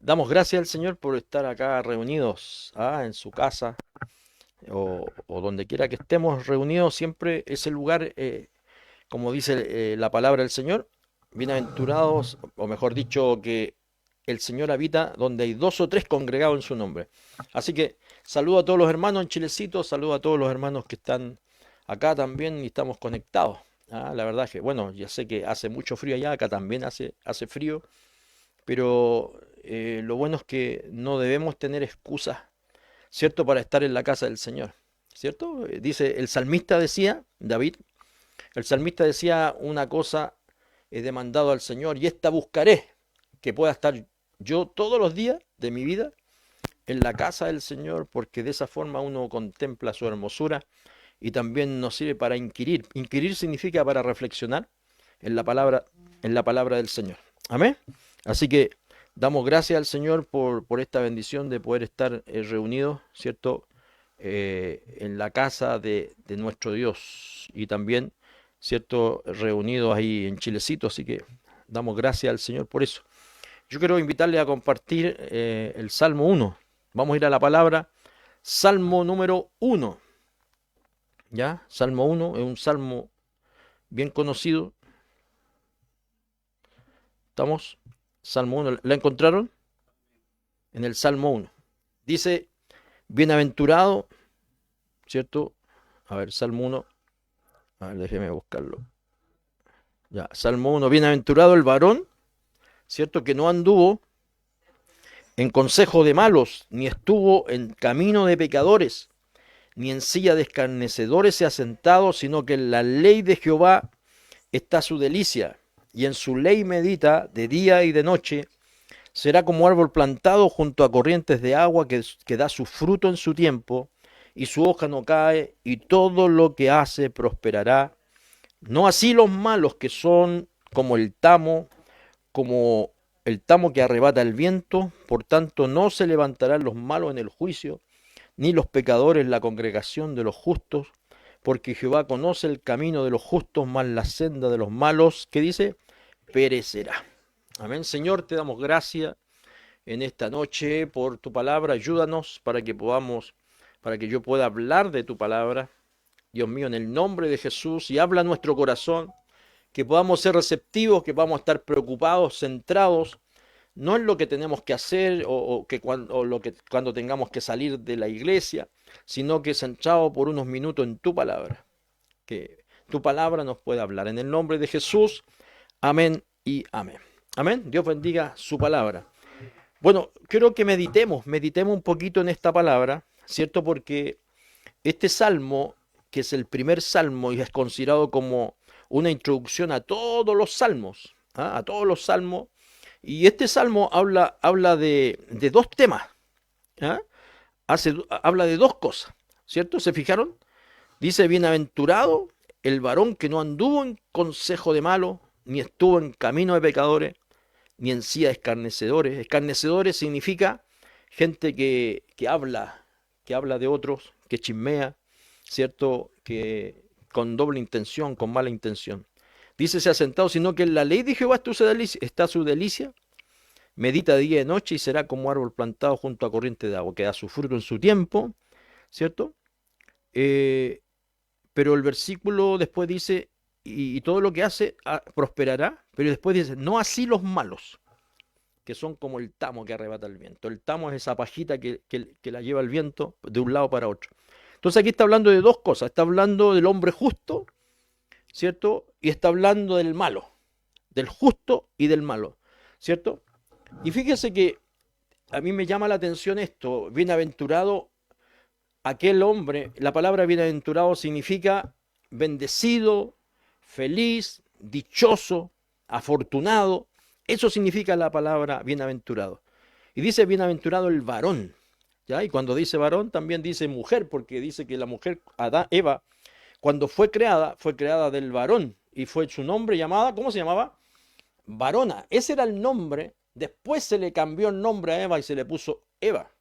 Damos gracias al Señor por estar acá reunidos, en su casa o donde quiera que estemos reunidos. Siempre ese lugar, como dice la palabra del Señor, bienaventurados, o mejor dicho, que el Señor habita donde hay dos o tres congregados en su nombre. Así que saludo a todos los hermanos en Chilecito, saludo a todos los hermanos que están acá también y estamos conectados. La verdad es que, bueno, ya sé que hace mucho frío allá, acá también hace frío, pero lo bueno es que no debemos tener excusas, ¿cierto?, para estar en la casa del Señor, ¿cierto? Dice, el salmista decía, David, el salmista decía una cosa: he demandado al Señor y esta buscaré, que pueda estar yo todos los días de mi vida en la casa del Señor, porque de esa forma uno contempla su hermosura y también nos sirve para inquirir. Inquirir significa para reflexionar en la palabra, en la palabra del Señor. Amén. Así que damos gracias al Señor por esta bendición de poder estar reunidos, ¿cierto? En la casa de nuestro Dios y también, ¿cierto?, reunidos ahí en Chilecito. Así que damos gracias al Señor por eso. Yo quiero invitarle a compartir el Salmo 1. Vamos a ir a la palabra. Salmo número 1. ¿Ya? Salmo 1 es un salmo bien conocido. ¿Estamos? Salmo 1. ¿La encontraron? En el Salmo 1. Dice, bienaventurado, ¿cierto? A ver, Salmo 1. A ver, déjeme buscarlo. Ya, Salmo 1. Bienaventurado el varón, ¿cierto?, que no anduvo en consejo de malos, ni estuvo en camino de pecadores, ni en silla de escarnecedores se ha sentado, sino que en la ley de Jehová está su delicia, y en su ley medita de día y de noche. Será como árbol plantado junto a corrientes de agua que da su fruto en su tiempo, y su hoja no cae, y todo lo que hace prosperará. No así los malos, que son como el tamo que arrebata el viento. Por tanto, no se levantarán los malos en el juicio, ni los pecadores en la congregación de los justos, porque Jehová conoce el camino de los justos, mas la senda de los malos, ¿qué dice? Perecerá. Amén. Señor, te damos gracias en esta noche por tu palabra. Ayúdanos para que yo pueda hablar de tu palabra, Dios mío, en el nombre de Jesús, y habla nuestro corazón, que podamos ser receptivos, que podamos estar preocupados, centrados, no en lo que tenemos que hacer o lo que cuando tengamos que salir de la iglesia, sino que centrado por unos minutos en tu palabra, que tu palabra nos pueda hablar. En el nombre de Jesús, amén y amén. Amén. Dios bendiga su palabra. Bueno, quiero que meditemos un poquito en esta palabra, ¿cierto? Porque este salmo, que es el primer salmo y es considerado como una introducción a todos los salmos, a todos los salmos, y este salmo habla de dos temas, ¿ah? Habla de dos cosas, ¿cierto? ¿Se fijaron? Dice, bienaventurado el varón que no anduvo en consejo de malos, ni estuvo en camino de pecadores, ni en silla de escarnecedores. Escarnecedores significa gente que habla de otros, que chismea, ¿cierto? Que con doble intención, con mala intención. Dice, se ha sentado, sino que en la ley de Jehová está su delicia, medita día y noche, y será como árbol plantado junto a corriente de agua, que da su fruto en su tiempo, ¿cierto? Eh, pero el versículo después dice, y todo lo que hace prosperará, pero después dice, no así los malos, que son como el tamo que arrebata el viento. El tamo es esa pajita que la lleva el viento de un lado para otro. Entonces aquí está hablando de dos cosas. Está hablando del hombre justo, ¿cierto? Y está hablando del malo, del justo y del malo, ¿cierto? Y fíjese que a mí me llama la atención esto: bienaventurado aquel hombre. La palabra bienaventurado significa bendecido, feliz, dichoso, afortunado. Eso significa la palabra bienaventurado. Y dice bienaventurado el varón, ¿ya? Y cuando dice varón también dice mujer, porque dice que la mujer, Eva, cuando fue creada del varón, y fue su nombre llamada, ¿cómo se llamaba? Varona. Ese era el nombre. Después se le cambió el nombre a Eva y se le puso Eva,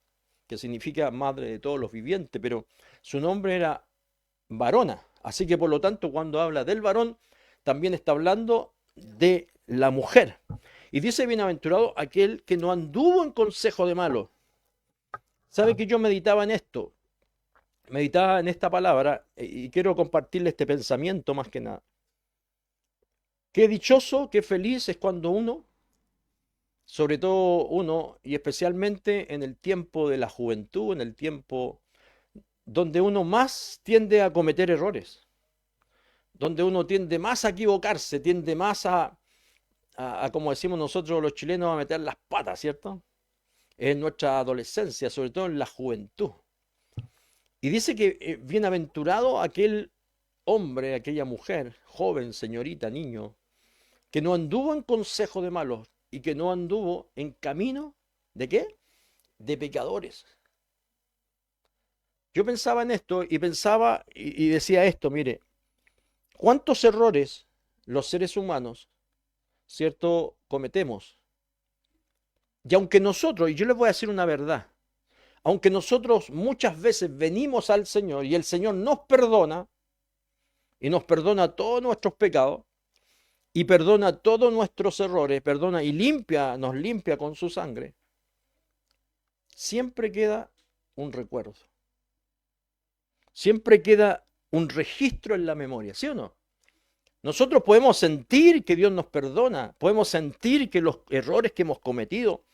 que significa madre de todos los vivientes, pero su nombre era varona. Así que por lo tanto, cuando habla del varón, también está hablando de la mujer. Y dice, bienaventurado aquel que no anduvo en consejo de malos. ¿Sabe que yo meditaba en esto? Meditaba en esta palabra y quiero compartirle este pensamiento más que nada. Qué dichoso, qué feliz es cuando uno, sobre todo uno, y especialmente en el tiempo de la juventud, en el tiempo donde uno más tiende a cometer errores, donde uno tiende más a equivocarse, tiende más como decimos nosotros los chilenos, a meter las patas, ¿cierto? En nuestra adolescencia, sobre todo en la juventud. Y dice que bienaventurado aquel hombre, aquella mujer, joven, señorita, niño, que no anduvo en consejo de malos y que no anduvo en camino ¿de qué? De pecadores. Yo pensaba en esto y pensaba y decía esto, mire, ¿cuántos errores los seres humanos, cierto, cometemos? Y aunque nosotros, y yo les voy a decir una verdad, aunque nosotros muchas veces venimos al Señor y el Señor nos perdona y nos perdona todos nuestros pecados y perdona todos nuestros errores, perdona y limpia, nos limpia con su sangre, siempre queda un recuerdo. Siempre queda un registro en la memoria, ¿sí o no? Nosotros podemos sentir que Dios nos perdona, podemos sentir que los errores que hemos cometido,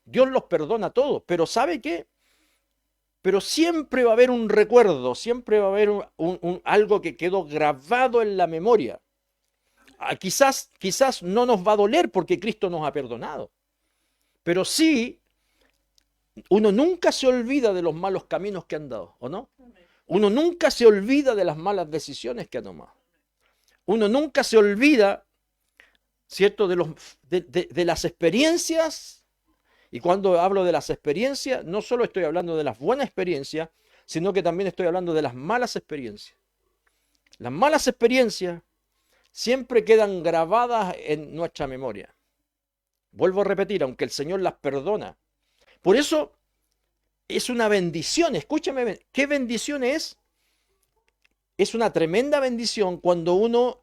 Dios los perdona todos, pero ¿sabe qué? Pero siempre va a haber un recuerdo, siempre va a haber algo que quedó grabado en la memoria. Quizás no nos va a doler porque Cristo nos ha perdonado, pero sí, uno nunca se olvida de los malos caminos que han dado, ¿o no? Uno nunca se olvida de las malas decisiones que ha tomado. Uno nunca se olvida, ¿cierto?, de las experiencias. Y cuando hablo de las experiencias, no solo estoy hablando de las buenas experiencias, sino que también estoy hablando de las malas experiencias. Las malas experiencias siempre quedan grabadas en nuestra memoria. Vuelvo a repetir, aunque el Señor las perdona. Por eso es una bendición, escúchame, ¿qué bendición es? Es una tremenda bendición cuando uno,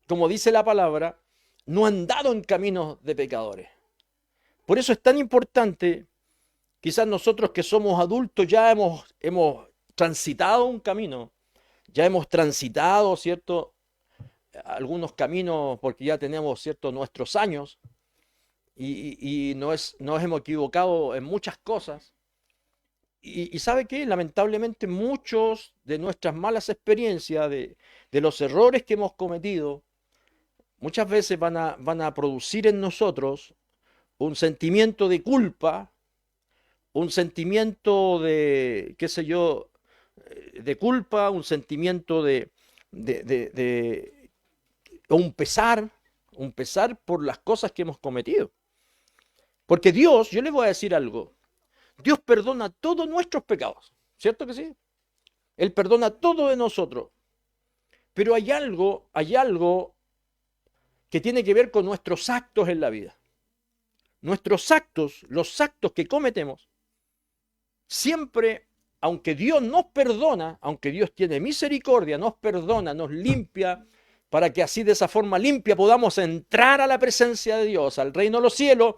como dice la palabra, no ha andado en caminos de pecadores. Por eso es tan importante, quizás nosotros que somos adultos ya hemos transitado un camino, ya hemos transitado, ¿cierto?, algunos caminos porque ya tenemos, ¿cierto?, nuestros años y nos hemos equivocado en muchas cosas. Y ¿sabe qué? Lamentablemente muchos de nuestras malas experiencias, de los errores que hemos cometido, muchas veces van a producir en nosotros un sentimiento de culpa, un sentimiento de, qué sé yo, de culpa, un sentimiento de un pesar por las cosas que hemos cometido. Porque Dios, yo les voy a decir algo, Dios perdona todos nuestros pecados, ¿cierto que sí? Él perdona todo de nosotros. Pero hay algo que tiene que ver con nuestros actos en la vida. Nuestros actos, los actos que cometemos, siempre, aunque Dios nos perdona, aunque Dios tiene misericordia, nos perdona, nos limpia, para que así de esa forma limpia podamos entrar a la presencia de Dios, al reino de los cielos,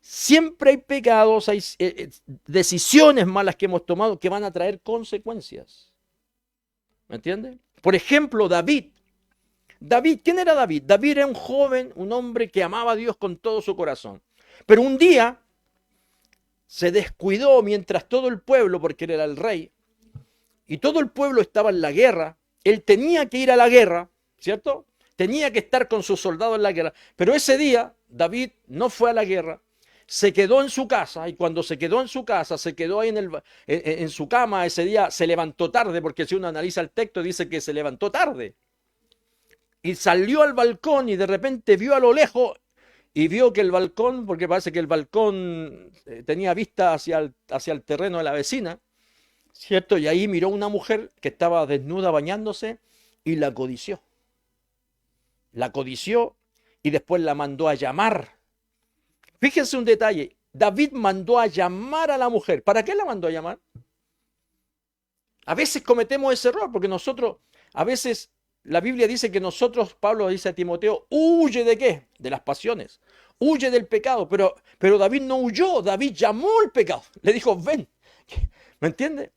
siempre hay pecados, hay decisiones malas que hemos tomado que van a traer consecuencias. ¿Me entiende? Por ejemplo, David. ¿Quién era David? David era un joven, un hombre que amaba a Dios con todo su corazón. Pero un día se descuidó mientras todo el pueblo, porque él era el rey, y todo el pueblo estaba en la guerra, él tenía que ir a la guerra, ¿cierto? Tenía que estar con sus soldados en la guerra. Pero ese día David no fue a la guerra, se quedó en su casa, y cuando se quedó en su casa, se quedó ahí en su cama. Ese día se levantó tarde, porque si uno analiza el texto dice que se levantó tarde. Y salió al balcón y de repente vio a lo lejos y vio que el balcón, porque parece que el balcón tenía vista hacia el terreno de la vecina, ¿cierto? Y ahí miró una mujer que estaba desnuda bañándose y la codició. La codició y después la mandó a llamar. Fíjense un detalle, David mandó a llamar a la mujer. ¿Para qué la mandó a llamar? A veces cometemos ese error porque nosotros a veces La Biblia dice que nosotros, Pablo dice a Timoteo, huye ¿de qué? De las pasiones. Huye del pecado. Pero David no huyó, David llamó al pecado. Le dijo, ven. ¿Me entiende?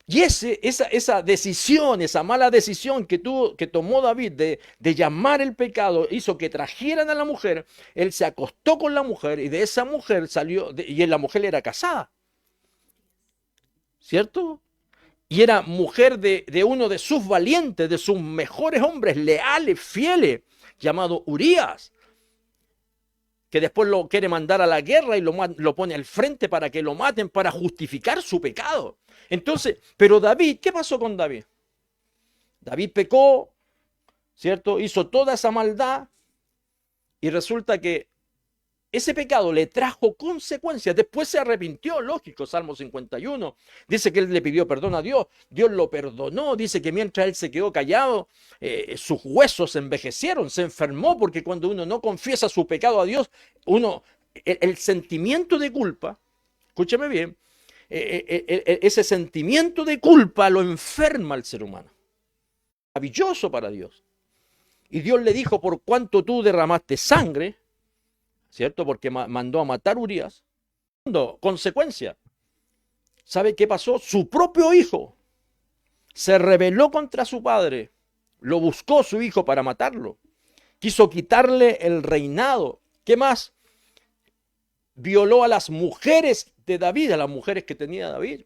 Y esa decisión, esa mala decisión que tomó David de llamar el pecado, hizo que trajeran a la mujer. Él se acostó con la mujer y de esa mujer salió, y la mujer era casada. ¿Cierto? Y era mujer de uno de sus valientes, de sus mejores hombres, leales, fieles, llamado Urías, que después lo quiere mandar a la guerra y lo pone al frente para que lo maten, para justificar su pecado. Entonces, pero David, ¿qué pasó con David? David pecó, ¿cierto? Hizo toda esa maldad y resulta que ese pecado le trajo consecuencias. Después se arrepintió, lógico, Salmo 51. Dice que él le pidió perdón a Dios. Dios lo perdonó. Dice que mientras él se quedó callado, sus huesos se envejecieron, se enfermó, porque cuando uno no confiesa su pecado a Dios, el sentimiento de culpa, escúcheme bien, ese sentimiento de culpa lo enferma al ser humano. Maravilloso para Dios. Y Dios le dijo, por cuanto tú derramaste sangre, ¿cierto? Porque mandó a matar a Urías. Consecuencia. ¿Sabe qué pasó? Su propio hijo se rebeló contra su padre. Lo buscó su hijo para matarlo. Quiso quitarle el reinado. ¿Qué más? Violó a las mujeres de David, a las mujeres que tenía David.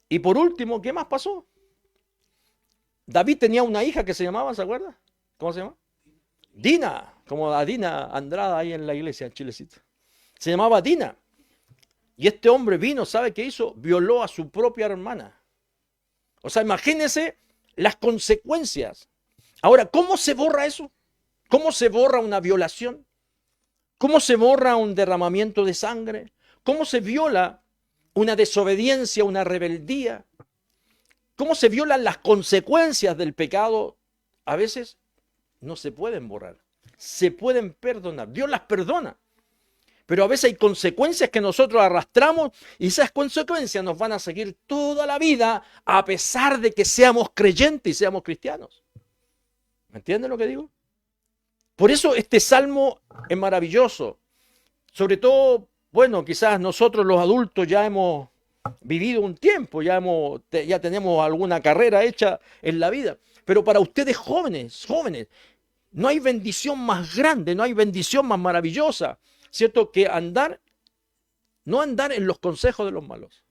Y por último, ¿qué más pasó? David tenía una hija que se llamaba, ¿se acuerda? ¿Cómo se llama? Dina, como a Dina Andrada ahí en la iglesia en Chilecito. Se llamaba Dina. Y este hombre vino, ¿sabe qué hizo? Violó a su propia hermana. O sea, imagínense las consecuencias. Ahora, ¿cómo se borra eso? ¿Cómo se borra una violación? ¿Cómo se borra un derramamiento de sangre? ¿Cómo se viola una desobediencia, una rebeldía? ¿Cómo se violan las consecuencias del pecado? A veces no se pueden borrar, se pueden perdonar, Dios las perdona, pero a veces hay consecuencias que nosotros arrastramos y esas consecuencias nos van a seguir toda la vida a pesar de que seamos creyentes y seamos cristianos. ¿Me entienden lo que digo? Por eso este salmo es maravilloso, sobre todo, bueno, quizás nosotros los adultos ya hemos vivido un tiempo, ya tenemos alguna carrera hecha en la vida, pero para ustedes jóvenes, no hay bendición más grande, no hay bendición más maravillosa, ¿cierto? Que no andar en los consejos de los malos.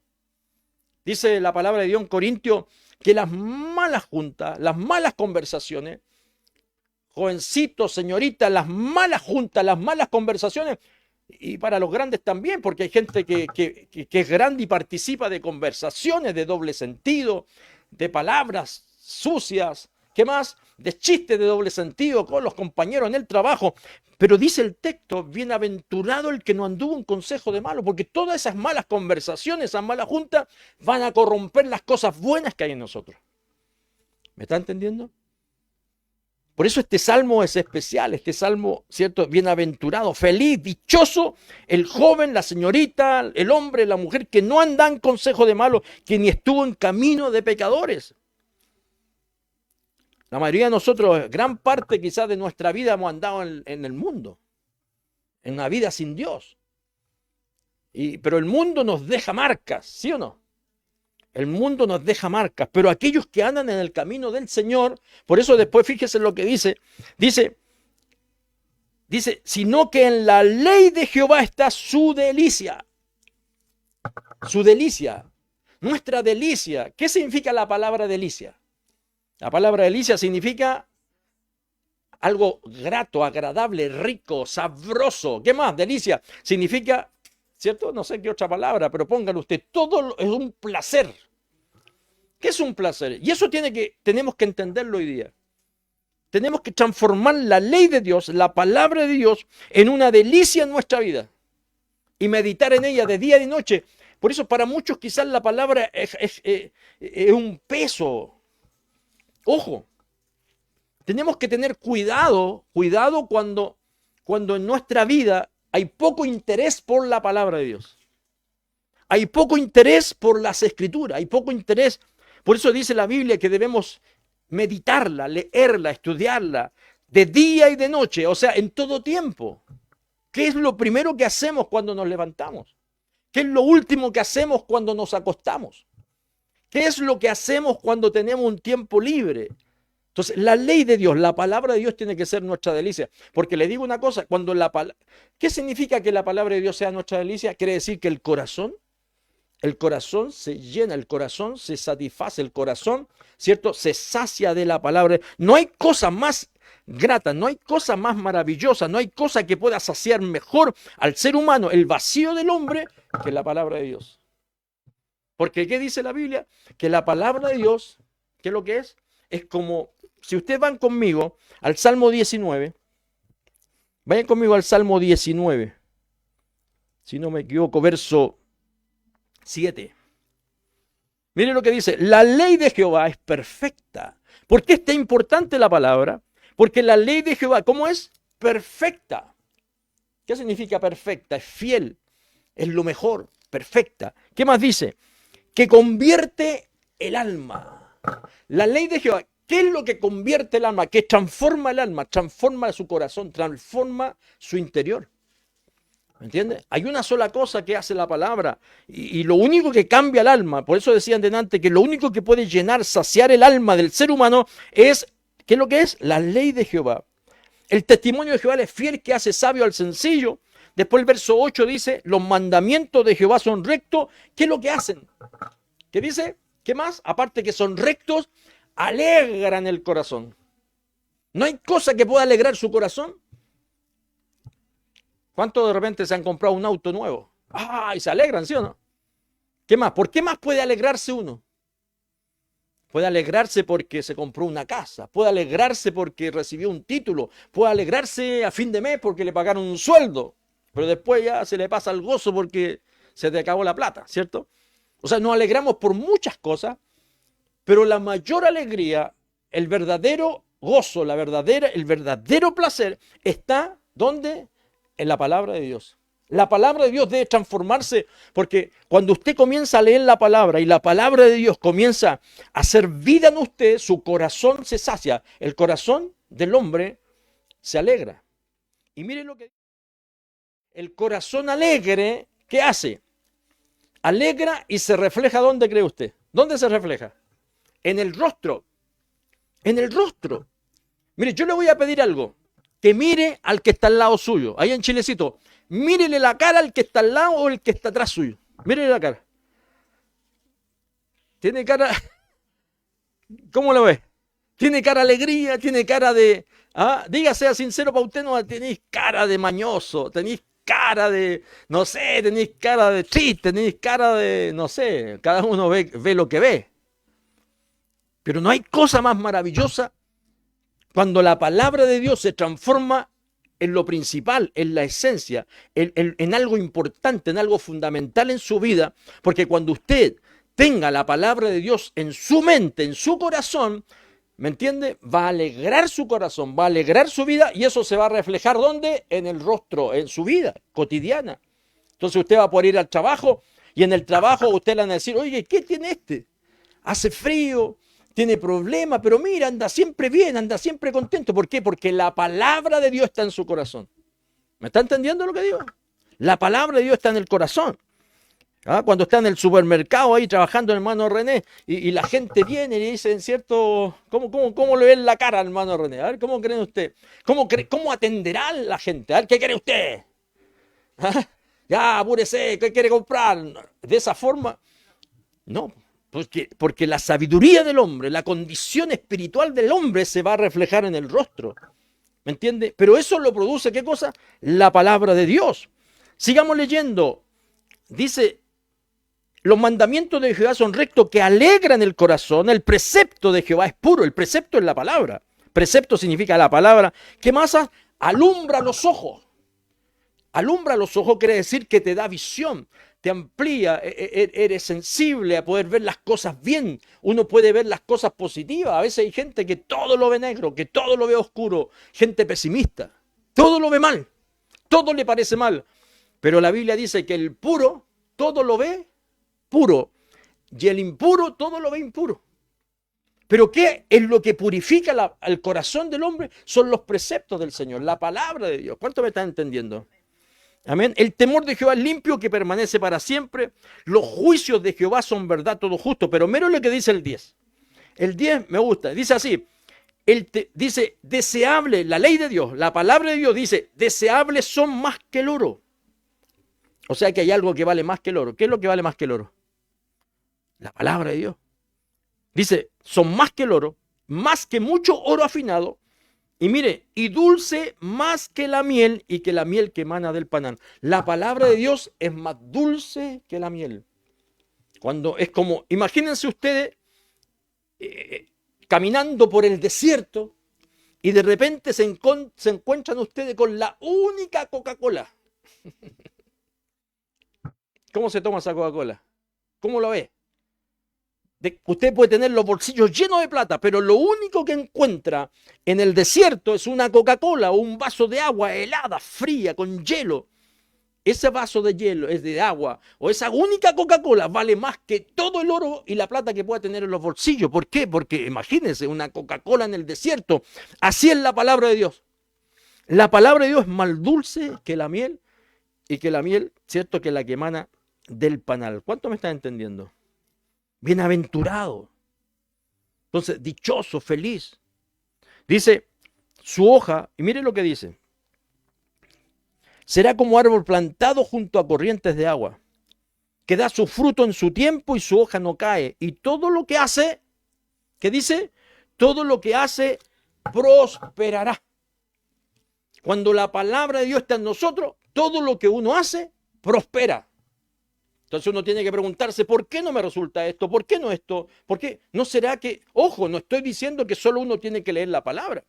Dice la palabra de Dios en Corintios que las malas juntas, las malas conversaciones, jovencitos, señoritas, las malas juntas, las malas conversaciones, y para los grandes también, porque hay gente que es grande y participa de conversaciones de doble sentido, de palabras sucias, ¿qué más? De chistes de doble sentido con los compañeros en el trabajo. Pero dice el texto, bienaventurado el que no anduvo en consejo de malos, porque todas esas malas conversaciones, esas malas juntas, van a corromper las cosas buenas que hay en nosotros. ¿Me está entendiendo? Por eso este salmo es especial, este salmo, ¿cierto? Bienaventurado, feliz, dichoso, el joven, la señorita, el hombre, la mujer, que no anda en consejo de malos, que ni estuvo en camino de pecadores. La mayoría de nosotros, gran parte quizás de nuestra vida hemos andado en el mundo, en una vida sin Dios. Pero el mundo nos deja marcas, ¿sí o no? El mundo nos deja marcas, pero aquellos que andan en el camino del Señor, por eso después fíjese lo que dice, sino que en la ley de Jehová está su delicia, nuestra delicia. ¿Qué significa la palabra delicia? La palabra delicia significa algo grato, agradable, rico, sabroso. ¿Qué más? Delicia significa, ¿cierto? No sé qué otra palabra, pero póngalo usted. Todo es un placer. ¿Qué es un placer? Y eso tenemos que entenderlo hoy día. Tenemos que transformar la ley de Dios, la palabra de Dios, en una delicia en nuestra vida. Y meditar en ella de día y de noche. Por eso para muchos quizás la palabra es un peso. Ojo, tenemos que tener cuidado cuando en nuestra vida hay poco interés por la palabra de Dios. Hay poco interés por las escrituras, hay poco interés. Por eso dice la Biblia que debemos meditarla, leerla, estudiarla, de día y de noche, o sea, en todo tiempo. ¿Qué es lo primero que hacemos cuando nos levantamos? ¿Qué es lo último que hacemos cuando nos acostamos? ¿Qué es lo que hacemos cuando tenemos un tiempo libre? Entonces, la ley de Dios, la palabra de Dios tiene que ser nuestra delicia. Porque le digo una cosa, ¿qué significa que la palabra de Dios sea nuestra delicia? Quiere decir que el corazón se llena, el corazón se satisface, el corazón, ¿cierto? Se sacia de la palabra. No hay cosa más grata, no hay cosa más maravillosa, no hay cosa que pueda saciar mejor al ser humano, el vacío del hombre, que la palabra de Dios. Porque ¿qué dice la Biblia? Que la palabra de Dios, ¿qué es lo que es? Es como, si ustedes van conmigo al Salmo 19, vayan conmigo al Salmo 19, si no me equivoco, verso 7. Miren lo que dice, la ley de Jehová es perfecta. ¿Por qué está importante la palabra? Porque la ley de Jehová, ¿cómo es? Perfecta. ¿Qué significa perfecta? Es fiel, es lo mejor, perfecta. ¿Qué más dice? Que convierte el alma. La ley de Jehová, ¿qué es lo que convierte el alma? Que transforma el alma, transforma su corazón, transforma su interior. ¿Me entiendes? Hay una sola cosa que hace la palabra y lo único que cambia el alma, por eso decían delante que lo único que puede llenar, saciar el alma del ser humano es, ¿qué es lo que es? La ley de Jehová. El testimonio de Jehová es fiel que hace sabio al sencillo. Después el verso 8 dice, los mandamientos de Jehová son rectos. ¿Qué es lo que hacen? ¿Qué dice? ¿Qué más? Aparte que son rectos, alegran el corazón. No hay cosa que pueda alegrar su corazón. ¿Cuántos de repente se han comprado un auto nuevo? ¡Ah! Y se alegran, ¿sí o no? ¿Qué más? ¿Por qué más puede alegrarse uno? Puede alegrarse porque se compró una casa, puede alegrarse porque recibió un título, puede alegrarse a fin de mes porque le pagaron un sueldo, pero después ya se le pasa el gozo porque se te acabó la plata, ¿cierto? O sea, nos alegramos por muchas cosas, pero la mayor alegría, el verdadero gozo, el verdadero placer está ¿dónde? En la palabra de Dios. La palabra de Dios debe transformarse porque cuando usted comienza a leer la palabra y la palabra de Dios comienza a hacer vida en usted, su corazón se sacia. El corazón del hombre se alegra. Y miren lo que dice. El corazón alegre, ¿qué hace? Alegra y se refleja ¿dónde cree usted? ¿Dónde se refleja? En el rostro. En el rostro. Mire, yo le voy a pedir algo. Que mire al que está al lado suyo. Ahí en Chilecito. Mírele la cara al que está al lado o el que está atrás suyo. Mírele la cara. Tiene cara... ¿Cómo lo ve? Tiene cara de alegría, tiene cara de... Dígase sincero para usted, no tenéis cara de mañoso, tenéis cara de... No sé, tenéis cara de triste, tenéis cara de... No sé, cada uno ve lo que ve. Pero no hay cosa más maravillosa cuando la palabra de Dios se transforma en lo principal, en la esencia, en algo importante, en algo fundamental en su vida, porque cuando usted tenga la palabra de Dios en su mente, en su corazón, ¿me entiende? Va a alegrar su corazón, va a alegrar su vida y eso se va a reflejar ¿dónde? En el rostro, en su vida cotidiana. Entonces usted va a poder ir al trabajo y en el trabajo usted le van a decir, oye, ¿qué tiene este? Hace frío, tiene problemas, pero mira, anda siempre bien, anda siempre contento. ¿Por qué? Porque la palabra de Dios está en su corazón. ¿Me está entendiendo lo que digo? La palabra de Dios está en el corazón. Cuando está en el supermercado ahí trabajando el hermano René y la gente viene y le dicen, ¿cierto? ¿Cómo le ven la cara al hermano René? A ver, ¿cómo creen usted? ¿Cómo atenderá la gente? A ver, ¿qué quiere usted? Ya, apúrese, ¿qué quiere comprar? De esa forma, no. Porque la sabiduría del hombre, la condición espiritual del hombre se va a reflejar en el rostro. ¿Me entiende? Pero eso lo produce, ¿qué cosa? La palabra de Dios. Sigamos leyendo. Dice, los mandamientos de Jehová son rectos que alegran el corazón. El precepto de Jehová es puro. El precepto es la palabra. Precepto significa la palabra. ¿Qué más? Alumbra los ojos. Alumbra los ojos quiere decir que te da visión, te amplía, eres sensible a poder ver las cosas bien. Uno puede ver las cosas positivas. A veces hay gente que todo lo ve negro, que todo lo ve oscuro, gente pesimista. Todo lo ve mal, todo le parece mal. Pero la Biblia dice que el puro todo lo ve puro y el impuro todo lo ve impuro. Pero ¿qué es lo que purifica al corazón del hombre? Son los preceptos del Señor, la palabra de Dios. ¿Cuánto me están entendiendo? Amén. El temor de Jehová es limpio, que permanece para siempre. Los juicios de Jehová son verdad, todo justo. Pero mira lo que dice el 10. El 10 me gusta. Dice así. Dice, deseable, la ley de Dios, la palabra de Dios dice, deseables son más que el oro. O sea que hay algo que vale más que el oro. ¿Qué es lo que vale más que el oro? La palabra de Dios. Dice, son más que el oro, más que mucho oro afinado. Y mire, y dulce más que la miel y que la miel que emana del panal. La palabra de Dios es más dulce que la miel. Cuando es como, imagínense ustedes caminando por el desierto y de repente se encuentran ustedes con la única Coca-Cola. ¿Cómo se toma esa Coca-Cola? ¿Cómo lo ve? Usted puede tener los bolsillos llenos de plata, pero lo único que encuentra en el desierto es una Coca-Cola o un vaso de agua helada, fría, con hielo. Ese vaso de hielo, es de agua, o esa única Coca-Cola vale más que todo el oro y la plata que pueda tener en los bolsillos. ¿Por qué? Porque imagínense una Coca-Cola en el desierto. Así es la palabra de Dios. La palabra de Dios es más dulce que la miel y que la miel, ¿cierto? Que la que emana del panal. ¿Cuánto me están entendiendo? Bienaventurado. Entonces, dichoso, feliz. Dice, su hoja, y mire lo que dice. Será como árbol plantado junto a corrientes de agua, que da su fruto en su tiempo y su hoja no cae. Y todo lo que hace, ¿qué dice? Todo lo que hace prosperará. Cuando la palabra de Dios está en nosotros, todo lo que uno hace prospera. Entonces uno tiene que preguntarse, ¿por qué no me resulta esto? ¿Por qué no esto? ¿Por qué? ¿No será que, ojo, no estoy diciendo que solo uno tiene que leer la palabra?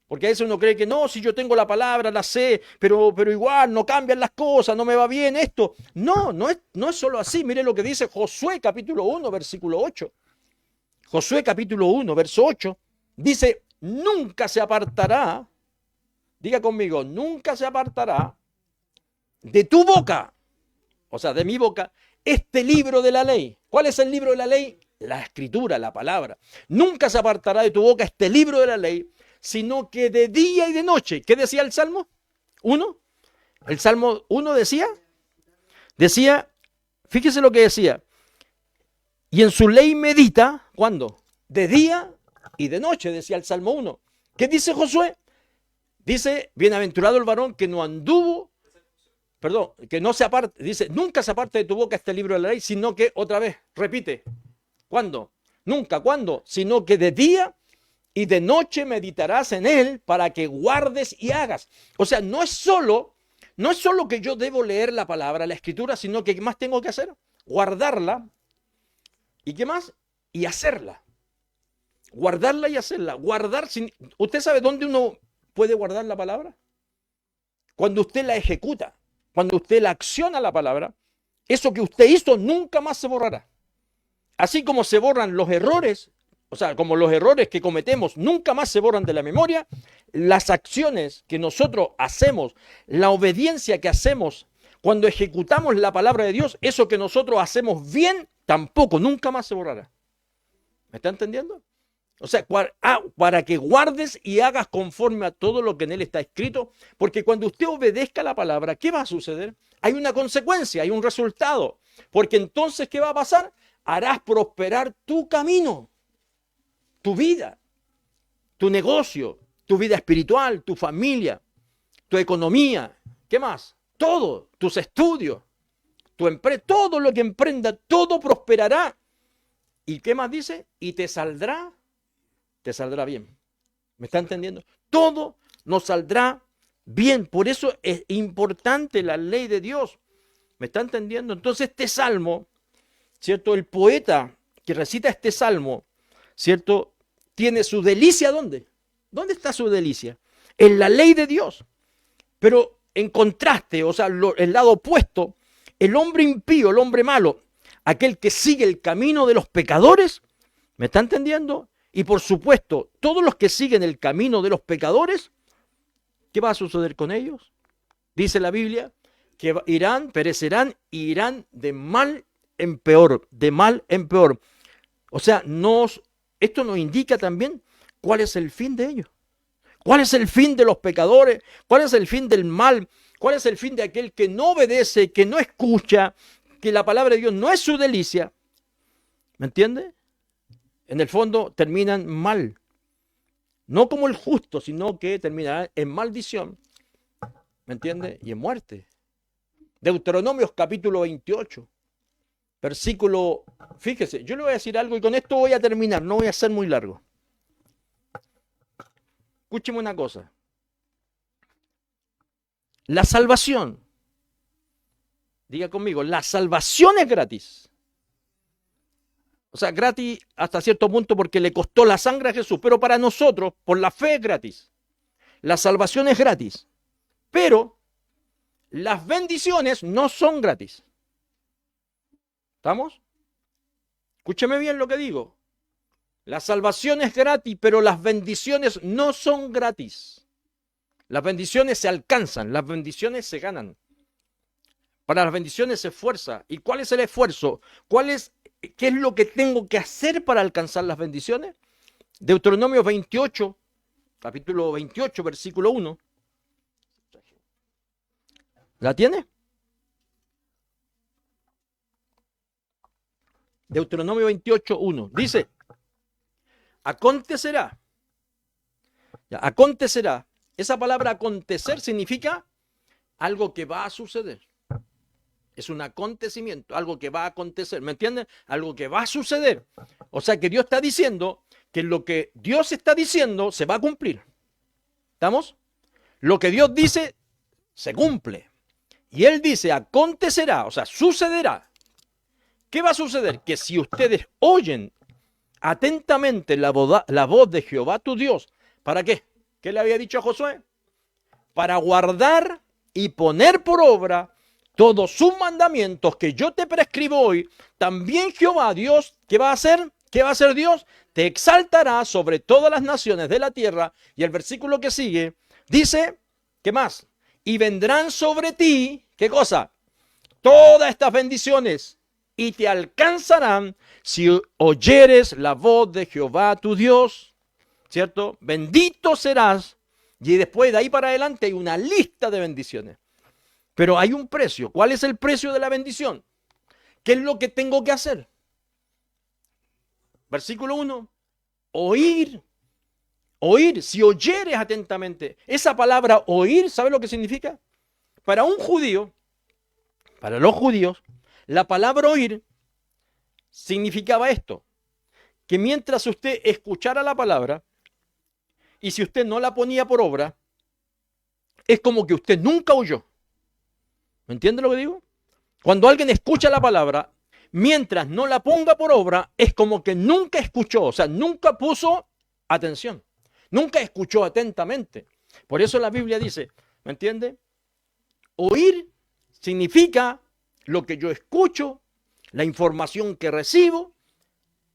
Porque a veces uno cree que no, si yo tengo la palabra, la sé, pero igual no cambian las cosas, no me va bien esto. No, no es solo así. Mire lo que dice Josué capítulo 1, versículo 8. Josué capítulo 1, verso 8. Dice, nunca se apartará, diga conmigo, nunca se apartará de tu boca, o sea, de mi boca, este libro de la ley. ¿Cuál es el libro de la ley? La escritura, la palabra. Nunca se apartará de tu boca este libro de la ley, sino que de día y de noche. ¿Qué decía el Salmo 1? El Salmo 1 decía, fíjese lo que decía, y en su ley medita, ¿cuándo? De día y de noche, decía el Salmo 1. ¿Qué dice Josué? Dice, bienaventurado el varón que no anduvo, que no se aparte, dice, nunca se aparte de tu boca este libro de la ley, sino que, otra vez, repite, ¿cuándo? Nunca, ¿cuándo? Sino que de día y de noche meditarás en él para que guardes y hagas. O sea, no es solo que yo debo leer la palabra, la escritura, sino que ¿qué más tengo que hacer? Guardarla. ¿Y qué más? Y hacerla. Guardarla y hacerla. ¿Usted sabe dónde uno puede guardar la palabra? Cuando usted la ejecuta, cuando usted la acciona la palabra, eso que usted hizo nunca más se borrará. Así como se borran los errores, o sea, como los errores que cometemos nunca más se borran de la memoria, las acciones que nosotros hacemos, la obediencia que hacemos cuando ejecutamos la palabra de Dios, eso que nosotros hacemos bien, tampoco, nunca más se borrará. ¿Me está entendiendo? O sea, para que guardes y hagas conforme a todo lo que en él está escrito, porque cuando usted obedezca la palabra, ¿qué va a suceder? Hay una consecuencia, hay un resultado, porque entonces, ¿qué va a pasar? Harás prosperar tu camino, tu vida, tu negocio, tu vida espiritual, tu familia, tu economía, ¿qué más? Todo, tus estudios, tu empresa, todo lo que emprenda, todo prosperará. ¿Y qué más dice? Y te saldrá bien. ¿Me está entendiendo? Todo nos saldrá bien. Por eso es importante la ley de Dios. ¿Me está entendiendo? Entonces este salmo, ¿cierto? El poeta que recita este salmo, ¿cierto? Tiene su delicia, ¿dónde? ¿Dónde está su delicia? En la ley de Dios. Pero en contraste, o sea, el lado opuesto, el hombre impío, el hombre malo, aquel que sigue el camino de los pecadores, ¿me está entendiendo? Y por supuesto, todos los que siguen el camino de los pecadores, ¿qué va a suceder con ellos? Dice la Biblia que perecerán y irán de mal en peor, de mal en peor. O sea, esto nos indica también cuál es el fin de ellos. ¿Cuál es el fin de los pecadores? ¿Cuál es el fin del mal? ¿Cuál es el fin de aquel que no obedece, que no escucha, que la palabra de Dios no es su delicia? ¿Me entiende? En el fondo terminan mal. No como el justo, sino que terminarán en maldición. ¿Me entiende? Y en muerte. Deuteronomios capítulo 28. Versículo, fíjese, yo le voy a decir algo y con esto voy a terminar, no voy a ser muy largo. Escúcheme una cosa. La salvación, diga conmigo, la salvación es gratis. O sea, gratis hasta cierto punto porque le costó la sangre a Jesús, pero para nosotros, por la fe es gratis. La salvación es gratis, pero las bendiciones no son gratis. ¿Estamos? Escúcheme bien lo que digo. La salvación es gratis, pero las bendiciones no son gratis. Las bendiciones se alcanzan, las bendiciones se ganan. Para las bendiciones se esfuerza. ¿Y cuál es el esfuerzo? ¿Qué es lo que tengo que hacer para alcanzar las bendiciones? Deuteronomio 28, capítulo 28, versículo 1. ¿La tiene? Deuteronomio 28, 1. Dice, acontecerá. Acontecerá. Esa palabra acontecer significa algo que va a suceder. Es un acontecimiento, algo que va a acontecer. ¿Me entienden? Algo que va a suceder. O sea que Dios está diciendo que lo que Dios está diciendo se va a cumplir. ¿Estamos? Lo que Dios dice se cumple. Y Él dice acontecerá, o sea, sucederá. ¿Qué va a suceder? Que si ustedes oyen atentamente la voz de Jehová tu Dios, ¿para qué? ¿Qué le había dicho a Josué? Para guardar y poner por obra todos sus mandamientos que yo te prescribo hoy, también Jehová Dios, ¿qué va a hacer? ¿Qué va a hacer Dios? Te exaltará sobre todas las naciones de la tierra. Y el versículo que sigue dice, ¿qué más? Y vendrán sobre ti, ¿qué cosa? Todas estas bendiciones y te alcanzarán si oyeres la voz de Jehová tu Dios, ¿cierto? Bendito serás. Y después de ahí para adelante hay una lista de bendiciones. Pero hay un precio. ¿Cuál es el precio de la bendición? ¿Qué es lo que tengo que hacer? Versículo 1. Oír. Oír. Si oyeres atentamente. Esa palabra oír, ¿sabe lo que significa? Para un judío, para los judíos, la palabra oír significaba esto. Que mientras usted escuchara la palabra, y si usted no la ponía por obra, es como que usted nunca oyó. ¿Me entiende lo que digo? Cuando alguien escucha la palabra, mientras no la ponga por obra, es como que nunca escuchó, o sea, nunca puso atención, nunca escuchó atentamente. Por eso la Biblia dice, ¿me entiende? Oír significa lo que yo escucho, la información que recibo,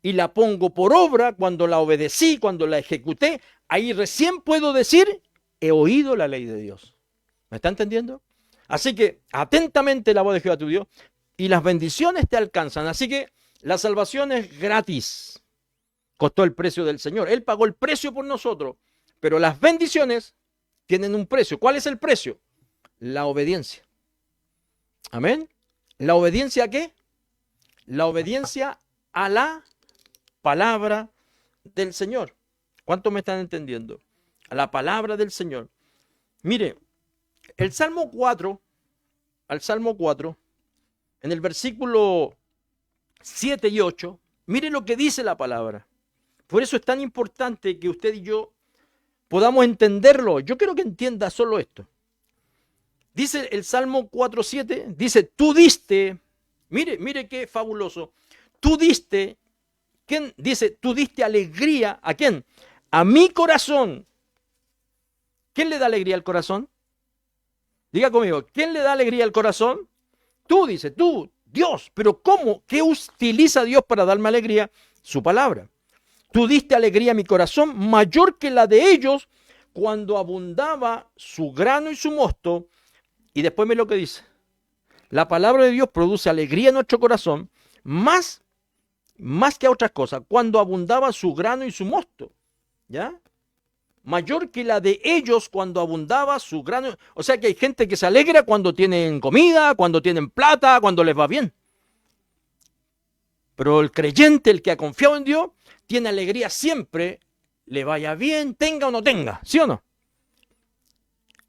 y la pongo por obra cuando la obedecí, cuando la ejecuté. Ahí recién puedo decir, he oído la ley de Dios. ¿Me está entendiendo? Así que atentamente la voz de Jehová tu Dios y las bendiciones te alcanzan. Así que la salvación es gratis. Costó el precio del Señor. Él pagó el precio por nosotros. Pero las bendiciones tienen un precio. ¿Cuál es el precio? La obediencia. Amén. ¿La obediencia a qué? La obediencia a la palabra del Señor. ¿Cuántos me están entendiendo? A la palabra del Señor. Mire, el Salmo 4, al Salmo 4, en el versículo 7 y 8, mire lo que dice la palabra. Por eso es tan importante que usted y yo podamos entenderlo. Yo quiero que entienda solo esto. Dice el Salmo 4:7, dice, tú diste, mire qué fabuloso, tú diste, ¿quién dice? Tú diste alegría, ¿a quién? A mi corazón. ¿Quién le da alegría al corazón? Diga conmigo, ¿quién le da alegría al corazón? Tú, dice, tú, Dios. Pero ¿cómo? ¿Qué utiliza Dios para darme alegría? Su palabra. Tú diste alegría a mi corazón, mayor que la de ellos, cuando abundaba su grano y su mosto. Y después ve lo que dice. La palabra de Dios produce alegría en nuestro corazón, más más que a otras cosas, cuando abundaba su grano y su mosto, ¿ya? Mayor que la de ellos cuando abundaba su grano. O sea que hay gente que se alegra cuando tienen comida, cuando tienen plata, cuando les va bien. Pero el creyente, el que ha confiado en Dios, tiene alegría siempre, le vaya bien, tenga o no tenga, ¿sí o no?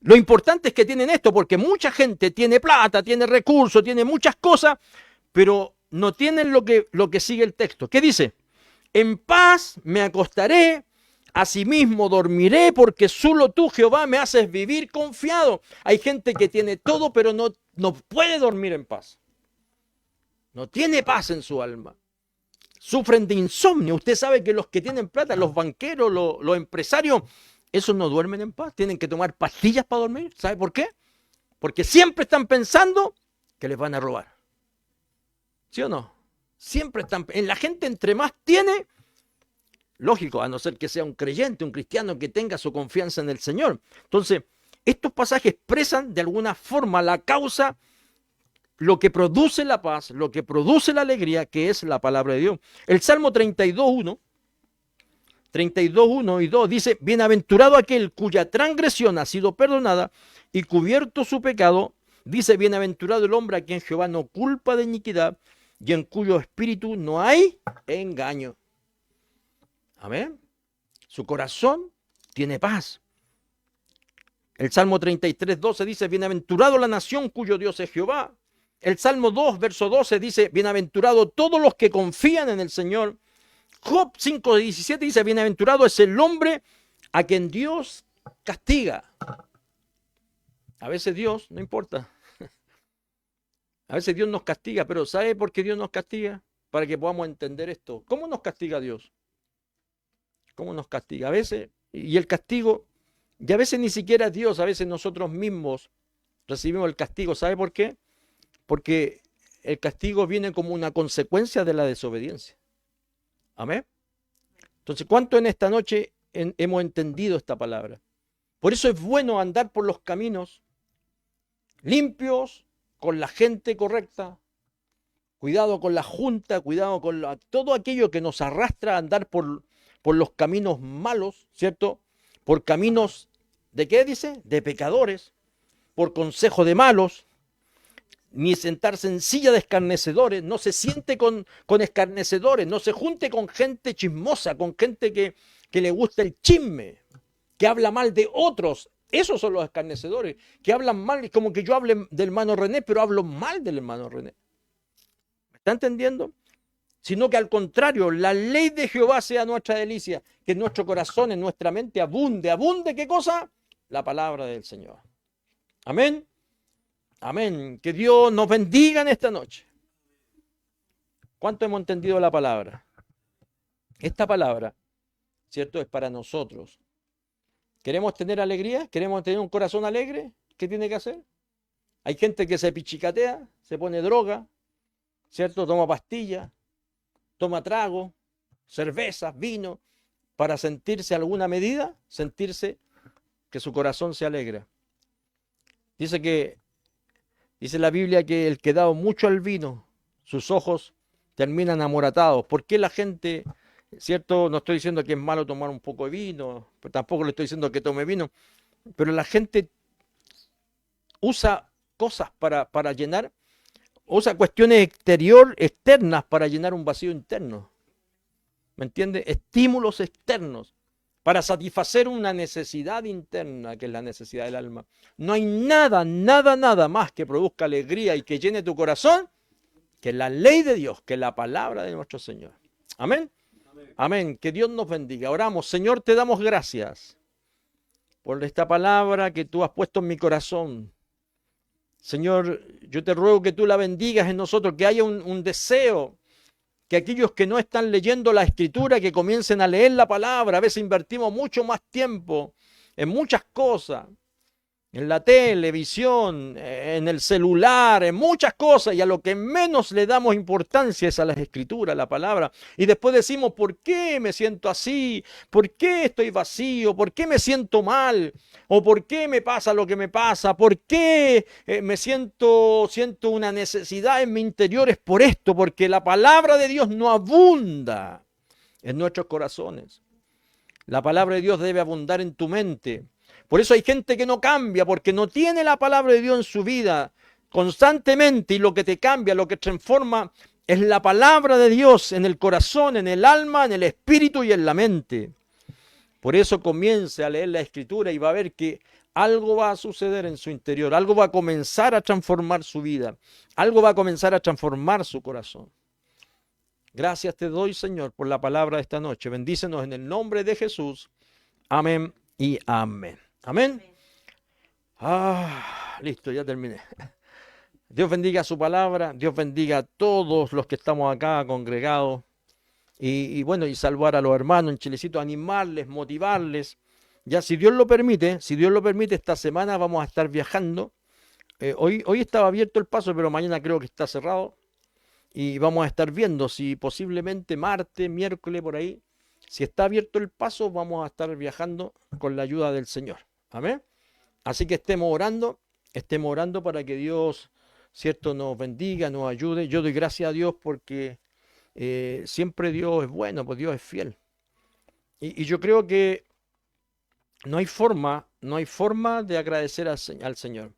Lo importante es que tienen esto, porque mucha gente tiene plata, tiene recursos, tiene muchas cosas, pero no tienen lo que sigue el texto. ¿Qué dice? En paz me acostaré, asimismo dormiré, porque solo tú, Jehová, me haces vivir confiado. Hay gente que tiene todo, pero no puede dormir en paz. No tiene paz en su alma. Sufren de insomnio. Usted sabe que los que tienen plata, los banqueros, los empresarios, esos no duermen en paz. Tienen que tomar pastillas para dormir. ¿Sabe por qué? Porque siempre están pensando que les van a robar. ¿Sí o no? Siempre están... En la gente entre más tiene, lógico, a no ser que sea un creyente, un cristiano que tenga su confianza en el Señor. Entonces, estos pasajes expresan de alguna forma la causa, lo que produce la paz, lo que produce la alegría, que es la palabra de Dios. El Salmo 32.1 y 2 dice, bienaventurado aquel cuya transgresión ha sido perdonada y cubierto su pecado. Dice, bienaventurado el hombre a quien Jehová no culpa de iniquidad y en cuyo espíritu no hay engaño. Amén. Su corazón tiene paz. El Salmo 33.12 dice, bienaventurado la nación cuyo Dios es Jehová. El Salmo 2, verso 12 dice, bienaventurado todos los que confían en el Señor. Job 5.17 dice, bienaventurado es el hombre a quien Dios castiga. A veces Dios, no importa. A veces Dios nos castiga, pero ¿sabe por qué Dios nos castiga? Para que podamos entender esto. ¿Cómo nos castiga Dios? ¿Cómo nos castiga? A veces, y el castigo, y a veces ni siquiera Dios, a veces nosotros mismos recibimos el castigo. ¿Sabe por qué? Porque el castigo viene como una consecuencia de la desobediencia. Amén. Entonces, ¿cuánto en esta noche hemos entendido esta palabra? Por eso es bueno andar por los caminos limpios, con la gente correcta. Cuidado con la junta, cuidado con todo aquello que nos arrastra a andar por los caminos malos, ¿cierto? Por caminos, ¿de qué dice? De pecadores, por consejo de malos, ni sentarse en silla de escarnecedores, no se siente con escarnecedores, no se junte con gente chismosa, con gente que le gusta el chisme, que habla mal de otros. Esos son los escarnecedores, que hablan mal, como que yo hable del hermano René, pero hablo mal del hermano René. ¿Me está entendiendo? Sino que al contrario, la ley de Jehová sea nuestra delicia, que en nuestro corazón, en nuestra mente abunde, ¿qué cosa? La palabra del Señor. Amén. Amén. Que Dios nos bendiga en esta noche. ¿Cuánto hemos entendido la palabra? Esta palabra, ¿cierto? Es para nosotros. ¿Queremos tener alegría? ¿Queremos tener un corazón alegre? ¿Qué tiene que hacer? Hay gente que se pichicatea, se pone droga, ¿cierto? Toma pastillas, toma trago, cervezas, vino, para sentirse alguna medida, sentirse que su corazón se alegra. Dice la Biblia que el que ha dado mucho al vino, sus ojos terminan amoratados. ¿Por qué la gente, cierto? No estoy diciendo que es malo tomar un poco de vino, pero tampoco le estoy diciendo que tome vino, pero la gente usa cosas para llenar, usa cuestiones externas para llenar un vacío interno. ¿Me entiende? Estímulos externos para satisfacer una necesidad interna, que es la necesidad del alma. No hay nada más que produzca alegría y que llene tu corazón que la ley de Dios, que la palabra de nuestro Señor. Amén. Amén. Amén. Que Dios nos bendiga. Oramos. Señor, te damos gracias por esta palabra que tú has puesto en mi corazón. Señor, yo te ruego que tú la bendigas en nosotros, que haya un deseo, que aquellos que no están leyendo la Escritura, que comiencen a leer la palabra. A veces invertimos mucho más tiempo en muchas cosas en la televisión, en el celular, en muchas cosas, y a lo que menos le damos importancia es a las escrituras, a la palabra. Y después decimos, ¿por qué me siento así? ¿Por qué estoy vacío? ¿Por qué me siento mal? ¿O por qué me pasa lo que me pasa? ¿Por qué siento una necesidad en mi interior? Es por esto, porque la palabra de Dios no abunda en nuestros corazones. La palabra de Dios debe abundar en tu mente. Por eso hay gente que no cambia, porque no tiene la palabra de Dios en su vida constantemente, y lo que te cambia, lo que transforma, es la palabra de Dios en el corazón, en el alma, en el espíritu y en la mente. Por eso comience a leer la Escritura y va a ver que algo va a suceder en su interior, algo va a comenzar a transformar su vida, algo va a comenzar a transformar su corazón. Gracias te doy, Señor, por la palabra de esta noche. Bendícenos en el nombre de Jesús. Amén y amén. Amén. Listo, ya terminé. Dios bendiga su palabra. Dios bendiga a todos los que estamos acá congregados. Y bueno, y salvar a los hermanos en Chilecito, animarles, motivarles. Ya si Dios lo permite, esta semana vamos a estar viajando. Hoy estaba abierto el paso, pero mañana creo que está cerrado. Y vamos a estar viendo si posiblemente martes, miércoles, por ahí, si está abierto el paso, vamos a estar viajando con la ayuda del Señor. Amén. Así que estemos orando para que Dios, cierto, nos bendiga, nos ayude. Yo doy gracias a Dios porque siempre Dios es bueno, pues Dios es fiel. Y yo creo que no hay forma de agradecer al Señor.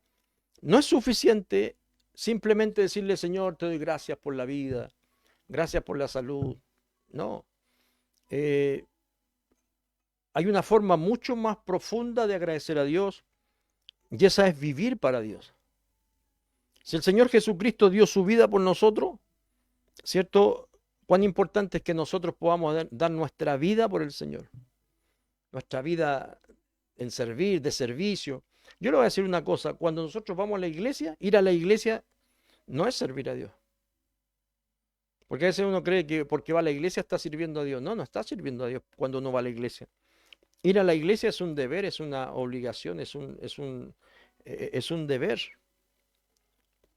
No es suficiente simplemente decirle, Señor, te doy gracias por la vida, gracias por la salud. No. Hay una forma mucho más profunda de agradecer a Dios, y esa es vivir para Dios. Si el Señor Jesucristo dio su vida por nosotros, ¿cierto? Cuán importante es que nosotros podamos dar nuestra vida por el Señor. Nuestra vida en servir, de servicio. Yo le voy a decir una cosa, cuando nosotros vamos a la iglesia, ir a la iglesia no es servir a Dios. Porque a veces uno cree que porque va a la iglesia está sirviendo a Dios. No, no está sirviendo a Dios cuando uno va a la iglesia. Ir a la iglesia es un deber, es una obligación, es un deber.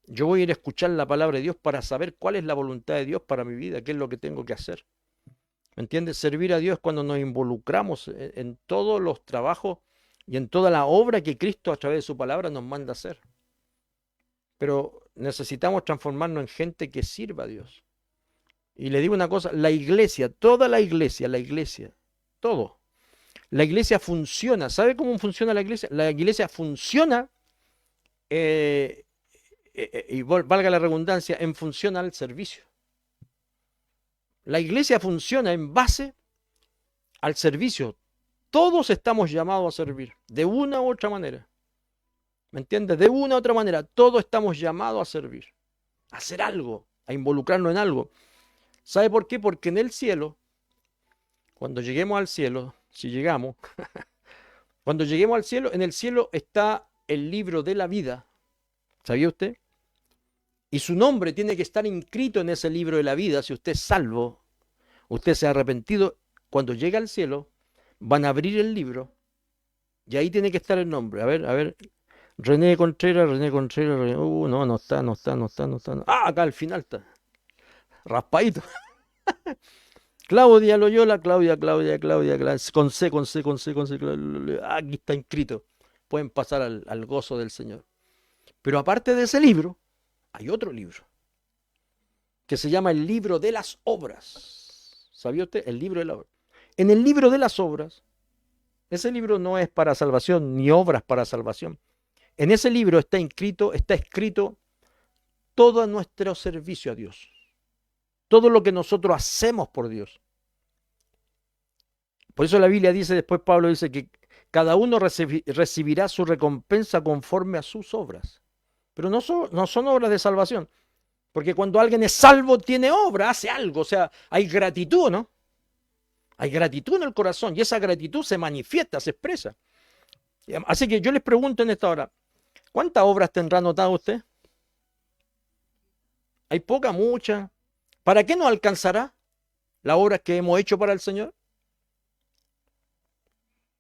Yo voy a ir a escuchar la palabra de Dios para saber cuál es la voluntad de Dios para mi vida, qué es lo que tengo que hacer. ¿Me entiendes? Servir a Dios es cuando nos involucramos en todos los trabajos y en toda la obra que Cristo a través de su palabra nos manda a hacer. Pero necesitamos transformarnos en gente que sirva a Dios. Y le digo una cosa, la iglesia, toda la iglesia, todo. La iglesia funciona. ¿Sabe cómo funciona la iglesia? La iglesia funciona, y valga la redundancia, en función al servicio. La iglesia funciona en base al servicio. Todos estamos llamados a servir, de una u otra manera. ¿Me entiendes? De una u otra manera, todos estamos llamados a servir, a hacer algo, a involucrarnos en algo. ¿Sabe por qué? Porque en el cielo, cuando lleguemos al cielo, si llegamos, cuando lleguemos al cielo, en el cielo está el libro de la vida. ¿Sabía usted? Y su nombre tiene que estar inscrito en ese libro de la vida. Si usted es salvo, usted se ha arrepentido, cuando llega al cielo, van a abrir el libro y ahí tiene que estar el nombre. A ver. René Contreras. No está. Acá al final está. Raspadito. Claudia Loyola, Claudia. Con C. Aquí está inscrito. Pueden pasar al gozo del Señor. Pero aparte de ese libro, hay otro libro que se llama el libro de las obras. ¿Sabía usted? El libro de las obras. En el libro de las obras, ese libro no es para salvación, ni obras para salvación. En ese libro está escrito todo nuestro servicio a Dios. Todo lo que nosotros hacemos por Dios. Por eso la Biblia dice, después Pablo dice que cada uno recibirá su recompensa conforme a sus obras. Pero no son obras de salvación. Porque cuando alguien es salvo, tiene obra, hace algo. O sea, hay gratitud, ¿no? Hay gratitud en el corazón y esa gratitud se manifiesta, se expresa. Así que yo les pregunto en esta hora, ¿cuántas obras tendrá anotado usted? ¿Hay poca, mucha? ¿Para qué nos alcanzará las obras que hemos hecho para el Señor?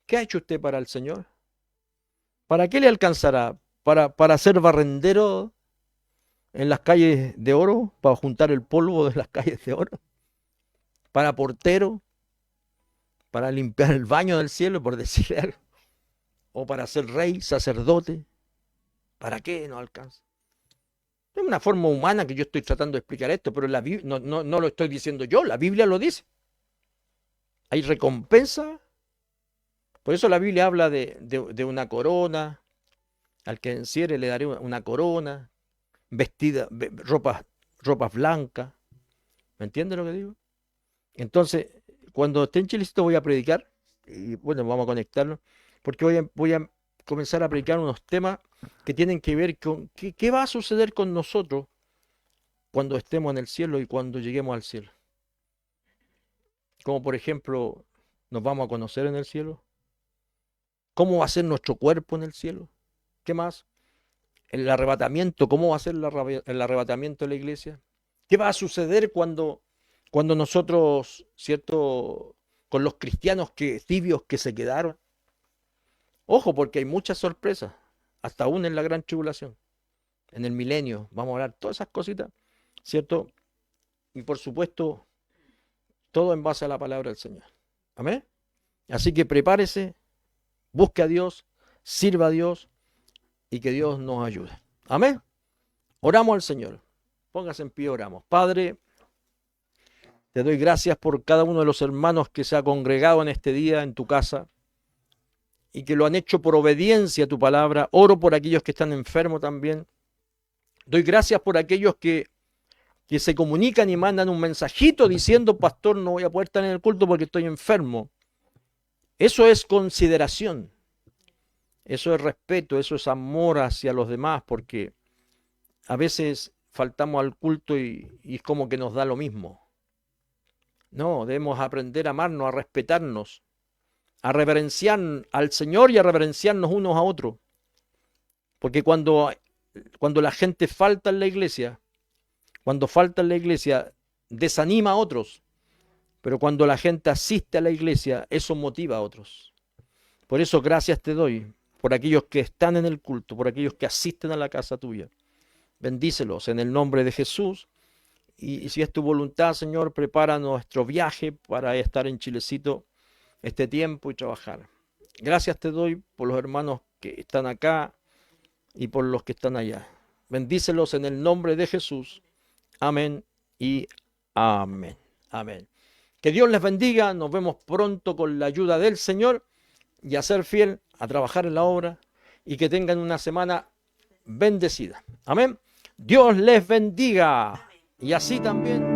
¿Qué ha hecho usted para el Señor? ¿Para qué le alcanzará? ¿Para ser barrendero en las calles de oro? ¿Para juntar el polvo de las calles de oro? ¿Para portero? ¿Para limpiar el baño del cielo, por decirle algo? ¿O para ser rey, sacerdote? ¿Para qué no alcanza? Es una forma humana que yo estoy tratando de explicar esto, pero la Biblia, no lo estoy diciendo yo, la Biblia lo dice. Hay recompensa. Por eso la Biblia habla de una corona. Al que enciere le daré una corona, ropas blancas. ¿Me entiende lo que digo? Entonces, cuando esté en Chilecito voy a predicar, y bueno, vamos a conectarlo, porque voy a comenzar a predicar unos temas que tienen que ver con qué va a suceder con nosotros cuando estemos en el cielo y cuando lleguemos al cielo. Como por ejemplo, nos vamos a conocer en el cielo. ¿Cómo va a ser nuestro cuerpo en el cielo? ¿Qué más? El arrebatamiento, ¿cómo va a ser el arrebatamiento de la iglesia? ¿Qué va a suceder cuando nosotros, ¿cierto? Con los cristianos tibios que se quedaron. Ojo, porque hay muchas sorpresas, hasta aún en la gran tribulación, en el milenio, vamos a hablar todas esas cositas, ¿cierto? Y por supuesto, todo en base a la palabra del Señor. Amén. Así que prepárese, busque a Dios, sirva a Dios y que Dios nos ayude. Amén. Oramos al Señor. Póngase en pie, oramos. Padre, te doy gracias por cada uno de los hermanos que se ha congregado en este día en tu casa y que lo han hecho por obediencia a tu palabra. Oro por aquellos que están enfermos también. Doy gracias por aquellos que se comunican y mandan un mensajito diciendo, pastor, no voy a poder estar en el culto porque estoy enfermo. Eso es consideración, eso es respeto, eso es amor hacia los demás, porque a veces faltamos al culto y es como que nos da lo mismo. No, debemos aprender a amarnos, a respetarnos, a reverenciar al Señor y a reverenciarnos unos a otros. Porque cuando la gente falta en la iglesia, desanima a otros. Pero cuando la gente asiste a la iglesia, eso motiva a otros. Por eso gracias te doy por aquellos que están en el culto, por aquellos que asisten a la casa tuya. Bendícelos en el nombre de Jesús. Y si es tu voluntad, Señor, prepara nuestro viaje para estar en Chilecito este tiempo y trabajar. Gracias te doy por los hermanos que están acá y por los que están allá. Bendícelos en el nombre de Jesús. Amén y amén. Amén. Que Dios les bendiga. Nos vemos pronto con la ayuda del Señor y a ser fiel, a trabajar en la obra y que tengan una semana bendecida. Amén. Dios les bendiga. Y así también